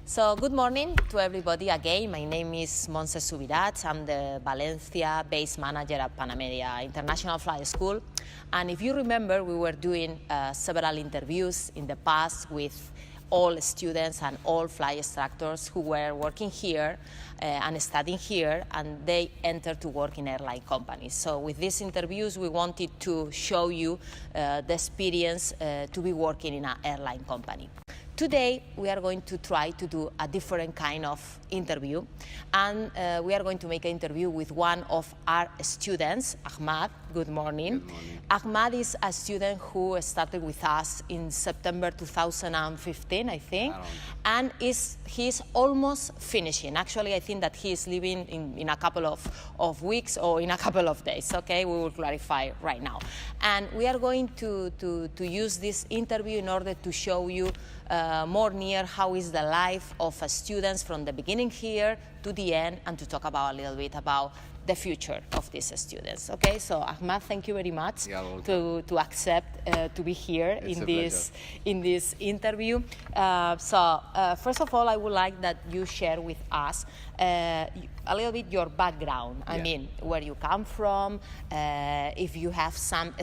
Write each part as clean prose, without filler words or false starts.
So good morning to everybody again. My name is Montse Subirats. I'm the Valencia-based manager at Panamedia International Flight School. And if you remember, we were doing several interviews in the past with all students and all flight instructors who were working here and studying here, and they entered to work in airline companies. So with these interviews, we wanted to show you the experience to be working in an airline company. Today, we are going to try to do a different kind of interview, and we are going to make an interview with one of our students, Ahmad. Good morning. Good morning. Ahmad is a student who started with us in September 2015, I think, and he's almost finishing. Actually, I think that he is leaving in a couple of weeks or in a couple of days, okay? We will clarify right now. And we are going to use this interview in order to show you more near how is the life of students from the beginning here to the end, and to talk about a little bit about the future of these students. Okay, so Ahmad, thank you very much to accept to be here in this interview. First of all, I would like that you share with us a little bit your background. I mean, where you come from, if you have some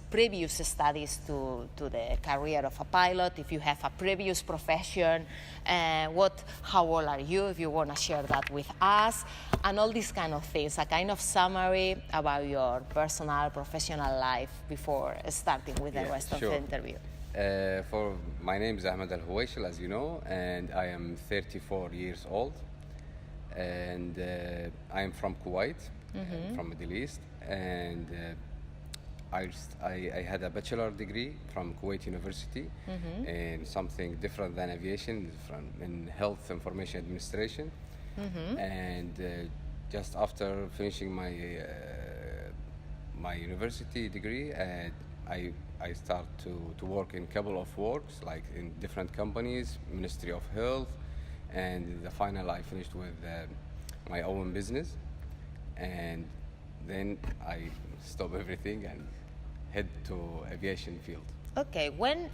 previous studies to the career of a pilot, if you have a previous profession, how old are you, if you want to share that with us, and all these kind of things, a kind of summary about your personal, professional life before starting with the rest of the interview. My name is Ahmad Alhuwaishel, as you know, and I am 34 years old, and I am from Kuwait, from Middle East, and I had a bachelor degree from Kuwait University in something different than aviation, in health information administration. And just after finishing my university degree, I start to work in a couple of works, like in different companies, Ministry of Health, and the final I finished with my own business. And then I stop everything and head to aviation field. Okay, when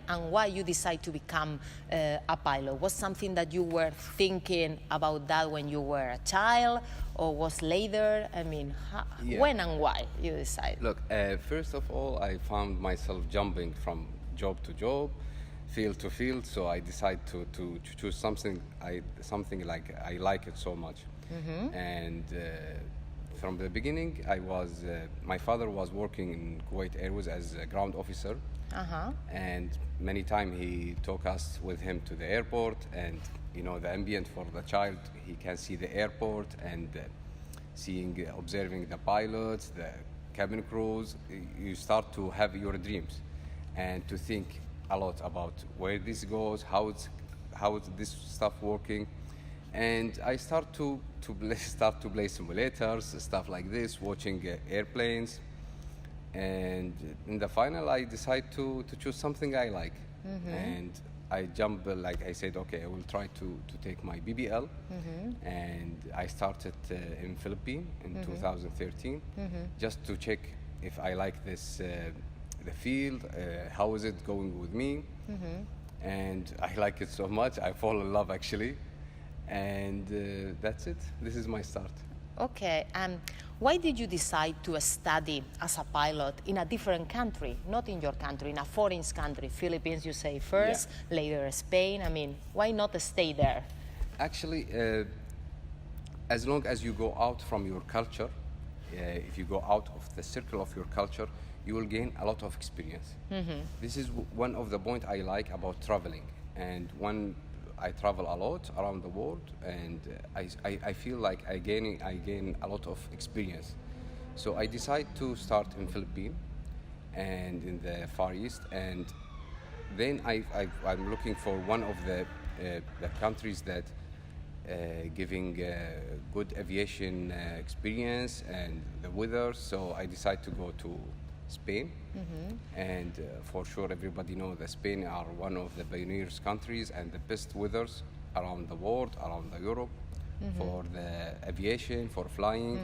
and why you decide to become a pilot? Was something that you were thinking about that when you were a child, or was later? I mean, when and why you decide? Look, first of all, I found myself jumping from job to job, field to field, so I decided to choose something like I like it so much. And from the beginning, my father was working in Kuwait Airways as a ground officer, and many times he took us with him to the airport, and you know, the ambient for the child, he can see the airport and observing the pilots, the cabin crews. You start to have your dreams and to think a lot about where this goes, how is this stuff working. And I start to play simulators, stuff like this, watching airplanes. And in the final, I decide to choose something I like. And I jump, like I said, okay, I will try to take my BBL. And I started in Philippines in 2013, just to check if I like this, the field, how is it going with me. And I like it so much, I fall in love actually. And that's it. This is my start. Okay, why did you decide to study as a pilot in a different country, not in your country, in a foreign country? Philippines, you say first, later Spain. I mean, why not stay there? Actually, as long as you go out from your culture, if you go out of the circle of your culture, you will gain a lot of experience. This is one of the points I like about traveling. And I travel a lot around the world, and I feel like I gain a lot of experience. So I decide to start in Philippines and in the Far East, and then I'm looking for one of the countries that giving good aviation experience and the weather. So I decide to go to Spain, and for sure everybody knows that Spain are one of the pioneers countries and the best weathers around the world, around Europe, for the aviation, for flying.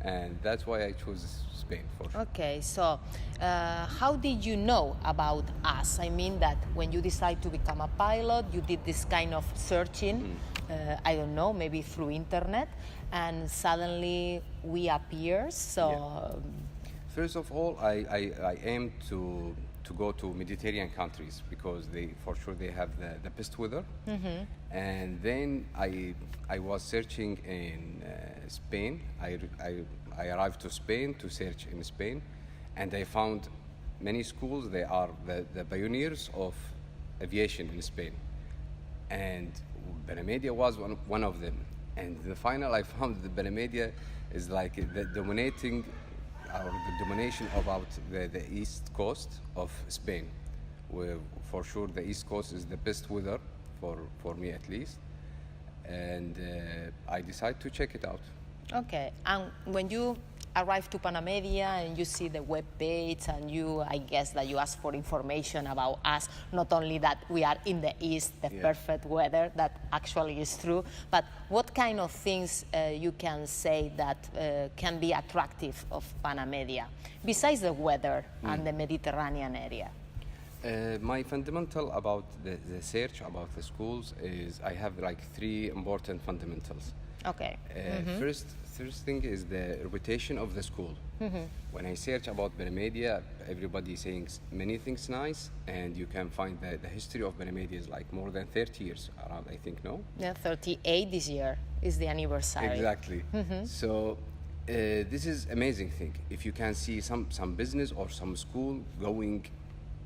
and that's why I chose Spain for sure. Okay, so how did you know about us? I mean that when you decide to become a pilot, you did this kind of searching, I don't know, maybe through internet, and suddenly we appear. So First of all, I aim to go to Mediterranean countries because for sure they have the best weather. And then I was searching in Spain. I arrived to Spain to search in Spain, and I found many schools. They are the pioneers of aviation in Spain, and Panamedia was one of them. And the final, I found that Panamedia is like the dominating, or the domination about the east coast of Spain, where for sure the east coast is the best weather for me at least, and I decided to check it out. okay, and when you arrive to Panamedia and you see the web page and I guess that you ask for information about us, not only that we are in the east, the perfect weather, that actually is true, but what kind of things you can say that can be attractive of Panamedia, besides the weather and the Mediterranean area? My fundamental about the search about the schools is I have like 3 important fundamentals. Okay. First thing is the reputation of the school. When I search about Panamedia, everybody is saying many things nice, and you can find that the history of Panamedia is like more than 30 years around, I think, no? Yeah, 38 this year is the anniversary. Exactly. So this is amazing thing. If you can see some business or some school going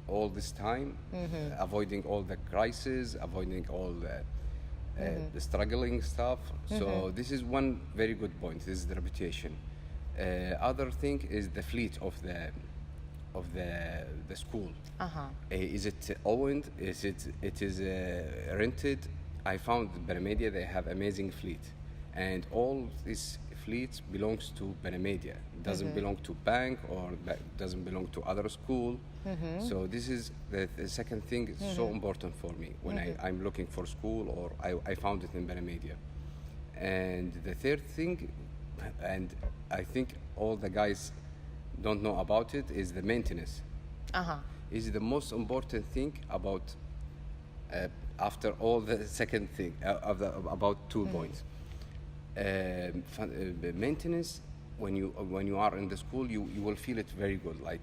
all this time, avoiding all the crises, avoiding all the struggling stuff. So this is one very good point. This is the reputation. Other thing is the fleet of the school. Is it owned? It is rented? I found Panamedia, they have amazing fleet, and all this fleet belongs to Panamedia. It doesn't belong to bank, or doesn't belong to other school. So this is the second thing. It's so important for me when I'm looking for school, or I found it in Panamedia. And the third thing, and I think all the guys don't know about it, is the maintenance. Is the most important thing about after all the second thing about 2 points. Maintenance, when you are in the school, you will feel it very good. Like,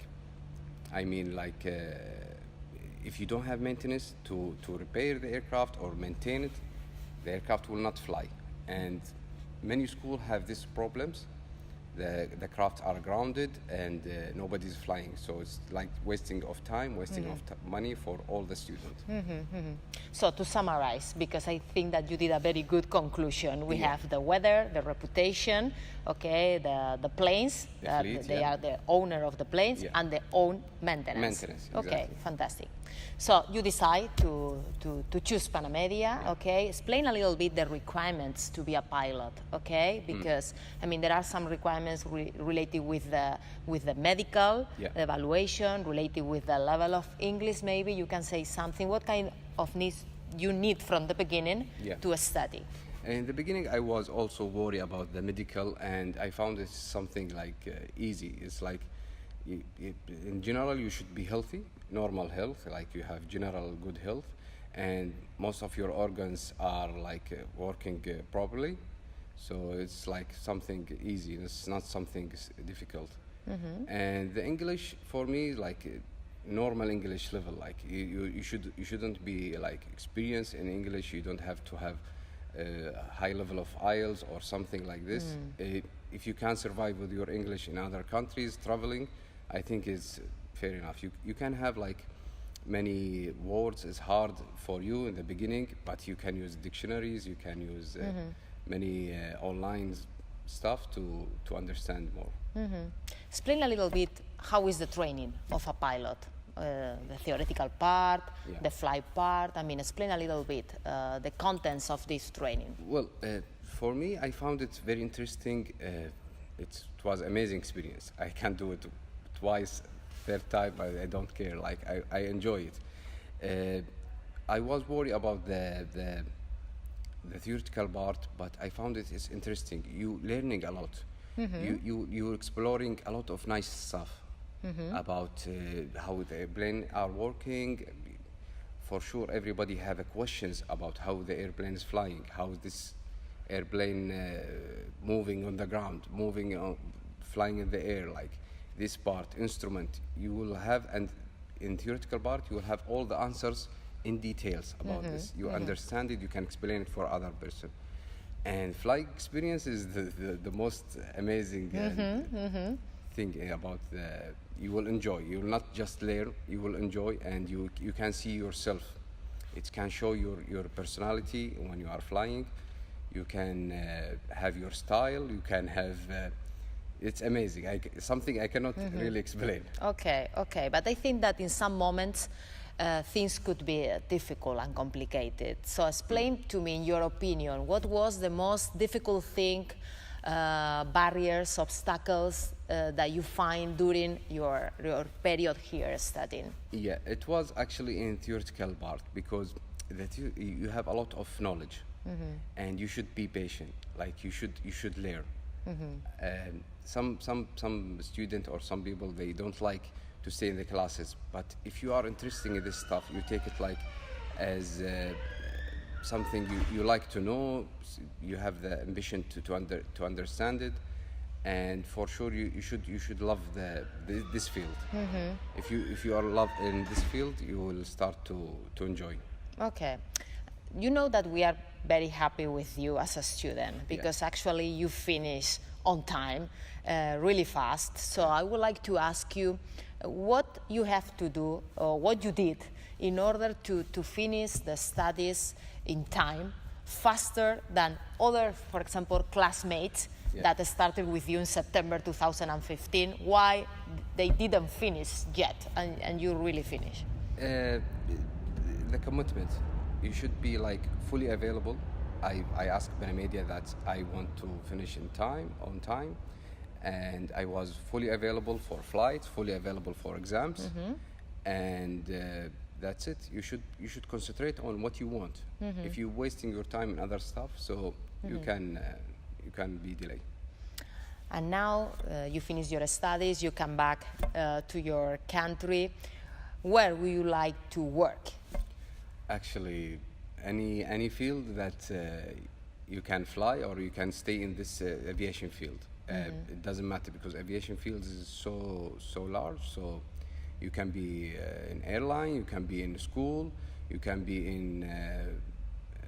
I mean, like if you don't have maintenance to repair the aircraft or maintain it, the aircraft will not fly. And many schools have these problems. The crafts are grounded and nobody's flying. So it's like wasting of time, wasting of money for all the students. So to summarize, because I think that you did a very good conclusion, we have the weather, the reputation, okay, the planes, The fleet, they are the owner of the planes, and the own maintenance. Maintenance, Okay, exactly. fantastic. So you decide to choose Panamedia, okay? Explain a little bit the requirements to be a pilot, okay? Because I mean there are some requirements related with the medical, the evaluation, related with the level of English. Maybe you can say something. What kind of needs you need from the beginning to study? In the beginning, I was also worried about the medical, and I found it something like easy. It's like, in general, you should be healthy, normal health, like you have general good health, and most of your organs are like working properly. So it's like something easy. It's not something difficult. And the English for me is like normal English level. Like you shouldn't be like experienced in English. You don't have to have a high level of IELTS or something like this. If you can survive with your English in other countries traveling, I think it's fair enough. You can have like many words. It's hard for you in the beginning, but you can use dictionaries. You can use many online stuff to understand more. Explain a little bit how is the training of a pilot, the theoretical part, the flight part. I mean, explain a little bit the contents of this training. Well, for me, I found it very interesting. It was amazing experience. I can do it twice, third time. I don't care. Like I enjoy it. I was worried about the theoretical part, but I found it is interesting. You learning a lot. You're exploring a lot of nice stuff about how the airplane are working. For sure, everybody have questions about how the airplane is flying, how this airplane moving on the ground, flying in the air, like this part, instrument. You will have, and in theoretical part, you will have all the answers in details about this. You understand it, you can explain it for other person. And flying experience is the most amazing thing about you will enjoy. You will not just learn, you will enjoy, and you can see yourself. It can show your personality when you are flying. You can have your style, you can have, it's amazing. Something I cannot really explain. Okay, but I think that in some moments things could be difficult and complicated. So explain to me, in your opinion, what was the most difficult thing, barriers, obstacles that you find during your period here studying? Yeah, it was actually in theoretical part, because that you have a lot of knowledge, and you should be patient. Like you should learn. Some student or some people, they don't like to stay in the classes, but if you are interested in this stuff, you take it like as something you like to know. You have the ambition to understand it, and for sure you should love this field. If you are love in this field, you will start to enjoy. Okay, you know that we are very happy with you as a student, because actually you finish on time, really fast. So I would like to ask you what you have to do, or what you did in order to finish the studies in time, faster than other, for example, classmates that started with you in September 2015. Why they didn't finish yet, and you really finish? The commitment. You should be like fully available. I asked Panamedia that I want to finish on time, and I was fully available for flights, fully available for exams, and that's it. You should concentrate on what you want. If you're wasting your time in other stuff, so you can be delayed. And now you finish your studies, you come back to your country. Where would you like to work? Actually, any field that you can fly, or you can stay in this aviation field. It doesn't matter, because aviation field is so large. So you can be in airline, you can be in school, you can be in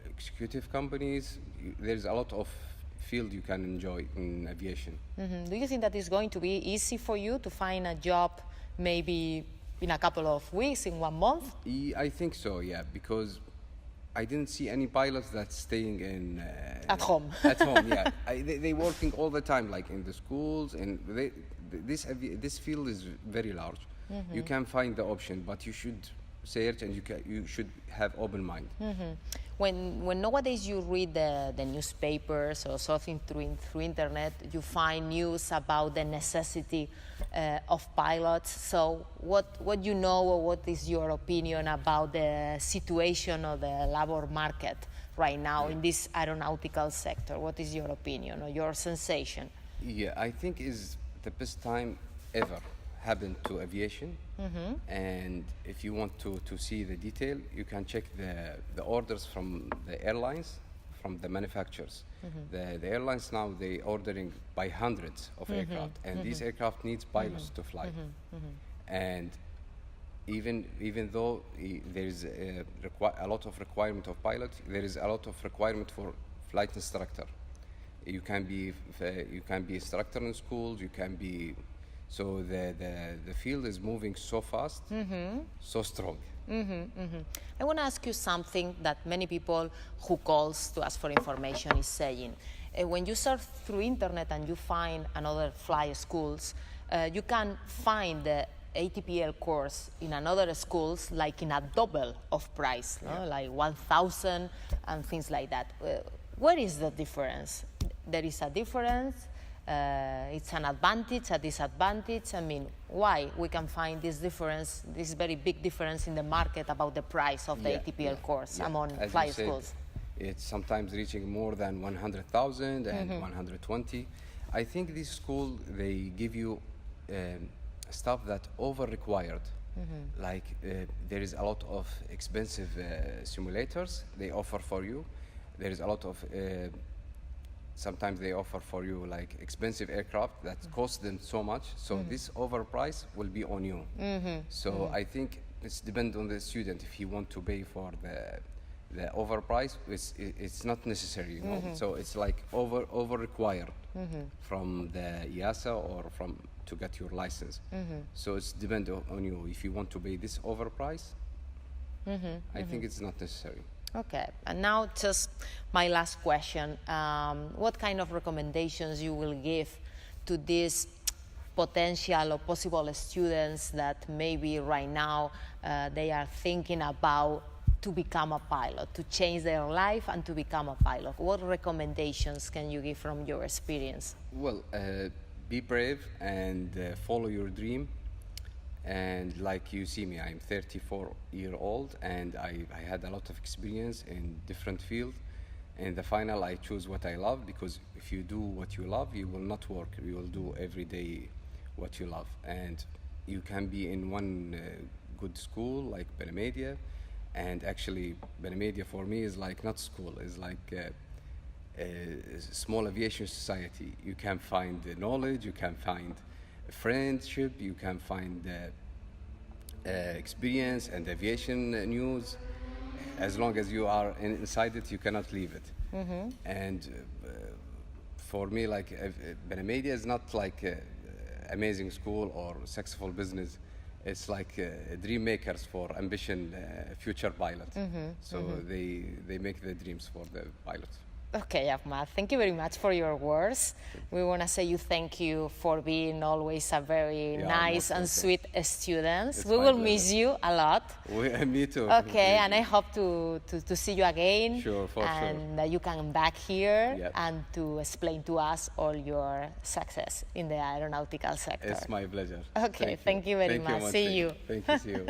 executive companies. There's a lot of field you can enjoy in aviation. Do you think that it's going to be easy for you to find a job, maybe in a couple of weeks, in 1 month? I think so, yeah, because I didn't see any pilots that's staying in at home. At home, yeah. They working all the time, like in the schools, and this field is very large. You can find the option, but you should search, and you should have open mind. When nowadays you read the newspapers or something through internet, you find news about the necessity of pilots. So what you know, or what is your opinion about the situation of the labor market right now in this aeronautical sector? What is your opinion or your sensation? Yeah, I think is the best time ever happened to aviation. And if you want to see the detail, you can check the orders from the airlines, from the manufacturers. The airlines now, they ordering by hundreds of aircraft, and these aircraft needs pilots to fly. And even though there is a lot of requirement of pilots, there is a lot of requirement for flight instructor. You can be instructor in schools. You can be. So the field is moving so fast, so strong. I want to ask you something that many people who calls to ask for information is saying. When you surf through internet and you find another fly schools, you can find the ATPL course in another schools like in a double of price, no? Like 1,000 and things like that. What is the difference? There is a difference. It's an advantage, a disadvantage. I mean, why we can find this difference, this very big difference in the market about the price of the ATPL course among fly schools? It's sometimes reaching more than 100,000 and 120. I think this school, they give you stuff that over-required. Like there is a lot of expensive simulators they offer for you. There is a lot of, sometimes they offer for you like expensive aircraft that cost them so much. So this overprice will be on you. So I think it's depend on the student. If he want to pay for the overprice, it's not necessary, you know. So it's like over required from the IASA or from to get your license. So it's depend on you. If you want to pay this overprice, I think it's not necessary. Okay, and now just my last question. What kind of recommendations you will give to these potential or possible students that maybe right now they are thinking about to become a pilot, to change their life and to become a pilot? What recommendations can you give from your experience? Well, be brave and follow your dream. And like you see me, I'm 34-year-old and I had a lot of experience in different fields. In the final, I choose what I love, because if you do what you love, you will not work. You will do every day what you love. And you can be in one good school like Panamedia. And actually, Panamedia for me is like not school, it's like a small aviation society. You can find knowledge, you can find friendship, you can find experience and aviation news. As long as you are inside it, you cannot leave it. And for me, like Panamedia is not like an amazing school or successful business. It's like dream makers for ambition future pilots. So they make the dreams for the pilots. Okay, Ahmad, thank you very much for your words. We want to say you thank you for being always a very nice and sweet student. We will miss you a lot. Me too. Okay, and I hope to see you again. Sure, for and you can back here and to explain to us all your success in the aeronautical sector. It's my pleasure. Okay, thank you very much. See you. Thank you. See you.